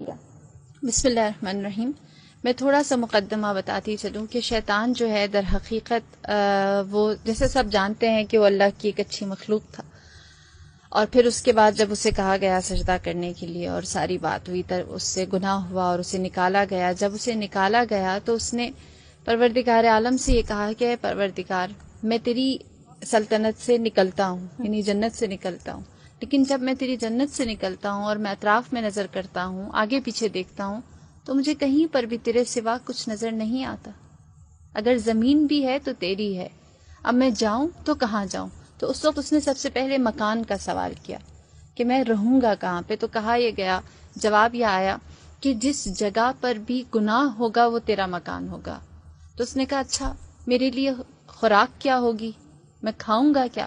بسم اللہ الرحمن الرحیم۔ میں تھوڑا سا مقدمہ بتاتی چلوں کہ شیطان جو ہے در حقیقت وہ جیسے سب جانتے ہیں کہ وہ اللہ کی ایک اچھی مخلوق تھا، اور پھر اس کے بعد جب اسے کہا گیا سجدہ کرنے کے لیے اور ساری بات ہوئی تو اس سے گناہ ہوا اور اسے نکالا گیا۔ جب اسے نکالا گیا تو اس نے پروردگار عالم سے یہ کہا کہ اے پروردگار، میں تیری سلطنت سے نکلتا ہوں، یعنی جنت سے نکلتا ہوں، لیکن جب میں تیری جنت سے نکلتا ہوں اور میں اطراف میں نظر کرتا ہوں، آگے پیچھے دیکھتا ہوں، تو مجھے کہیں پر بھی تیرے سوا کچھ نظر نہیں آتا۔ اگر زمین بھی ہے تو تیری ہے، اب میں جاؤں تو کہاں جاؤں؟ تو اس وقت اس نے سب سے پہلے مکان کا سوال کیا کہ میں رہوں گا کہاں پہ؟ تو کہا یہ گیا، جواب یہ آیا کہ جس جگہ پر بھی گناہ ہوگا وہ تیرا مکان ہوگا۔ تو اس نے کہا اچھا میرے لیے خوراک کیا ہوگی، میں کھاؤں گا کیا؟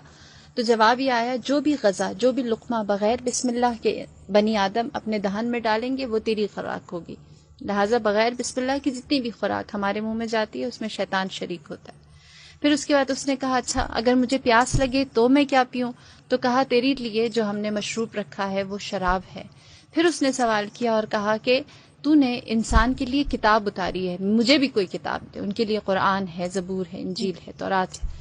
تو جواب یہ آیا جو بھی غذا، جو بھی لقمہ بغیر بسم اللہ کے بنی آدم اپنے دہن میں ڈالیں گے وہ تیری خوراک ہوگی۔ لہٰذا بغیر بسم اللہ کی جتنی بھی خوراک ہمارے منہ میں جاتی ہے اس میں شیطان شریک ہوتا ہے۔ پھر اس کے بعد اس نے کہا اچھا اگر مجھے پیاس لگے تو میں کیا پیوں؟ تو کہا تیری لیے جو ہم نے مشروب رکھا ہے وہ شراب ہے۔ پھر اس نے سوال کیا اور کہا کہ تو نے انسان کے لیے کتاب اتاری ہے، مجھے بھی کوئی کتاب دے۔ ان کے لیے قرآن ہے، زبور ہے، انجیل ہے، تورات ہے۔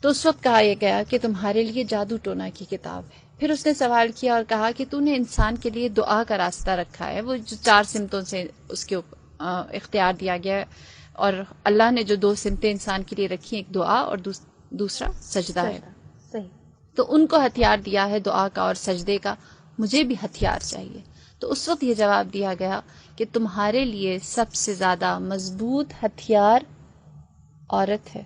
تو اس وقت کہا یہ گیا کہ تمہارے لیے جادو ٹونا کی کتاب ہے۔ پھر اس نے سوال کیا اور کہا کہ تو نے انسان کے لیے دعا کا راستہ رکھا ہے، وہ جو 4 سمتوں سے اس کے اختیار دیا گیا ہے، اور اللہ نے جو 2 سمتیں انسان کے لیے رکھی، ایک دعا اور دوسرا سجدہ ہے، صحیح۔ تو ان کو ہتھیار دیا ہے دعا کا اور سجدے کا، مجھے بھی ہتھیار چاہیے۔ تو اس وقت یہ جواب دیا گیا کہ تمہارے لیے سب سے زیادہ مضبوط ہتھیار عورت ہے،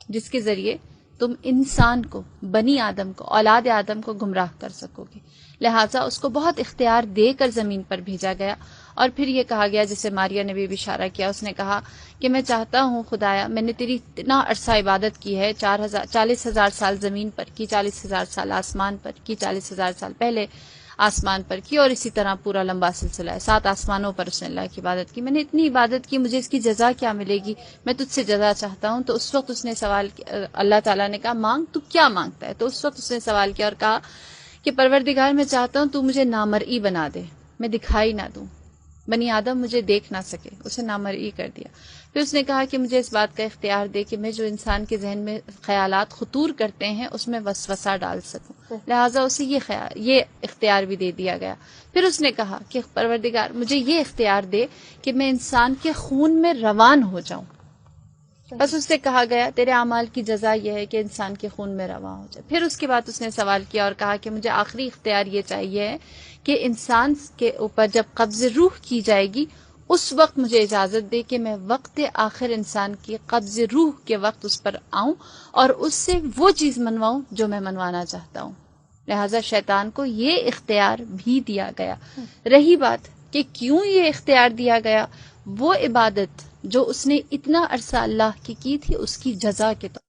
جس کے ذریعے تم انسان کو، بنی آدم کو، اولاد آدم کو گمراہ کر سکو گے۔ لہٰذا اس کو بہت اختیار دے کر زمین پر بھیجا گیا، اور پھر یہ کہا گیا جسے ماریہ نے بھی اشارہ کیا، اس نے کہا کہ میں چاہتا ہوں خدایا، میں نے تیری اتنا عرصہ عبادت کی ہے، 40,000 سال زمین پر کی، 40,000 سال آسمان پر کی، 40,000 سال پہلے آسمان پر کی، اور اسی طرح پورا لمبا سلسلہ ہے، 7 آسمانوں پر اس نے اللہ کی عبادت کی۔ میں نے اتنی عبادت کی، مجھے اس کی جزا کیا ملے گی؟ میں تجھ سے جزا چاہتا ہوں۔ تو اس وقت اس نے سوال کیا، اللہ تعالیٰ نے کہا مانگ، تو کیا مانگتا ہے؟ تو اس وقت اس نے سوال کیا اور کہا کہ پروردگار میں چاہتا ہوں تو مجھے نامرئی بنا دے، میں دکھائی نہ دوں، بنی آدم مجھے دیکھ نہ سکے، اسے نامرئی کر دیا۔ پھر اس نے کہا کہ مجھے اس بات کا اختیار دے کہ میں جو انسان کے ذہن میں خیالات خطور کرتے ہیں اس میں وسوسہ ڈال سکوں، لہٰذا اسے یہ اختیار بھی دے دیا گیا۔ پھر اس نے کہا کہ پروردگار مجھے یہ اختیار دے کہ میں انسان کے خون میں روان ہو جاؤں۔ بس اس سے کہا گیا تیرے اعمال کی جزا یہ ہے کہ انسان کے خون میں رواں ہو جائے۔ پھر اس کے بعد اس نے سوال کیا اور کہا کہ مجھے آخری اختیار یہ چاہیے کہ انسان کے اوپر جب قبض روح کی جائے گی اس وقت مجھے اجازت دے کہ میں وقت آخر انسان کی قبض روح کے وقت اس پر آؤں اور اس سے وہ چیز منواؤں جو میں منوانا چاہتا ہوں۔ لہٰذا شیطان کو یہ اختیار بھی دیا گیا۔ رہی بات کہ کیوں یہ اختیار دیا گیا، وہ عبادت جو اس نے اتنا عرصہ اللہ کی تھی اس کی جزا کے طور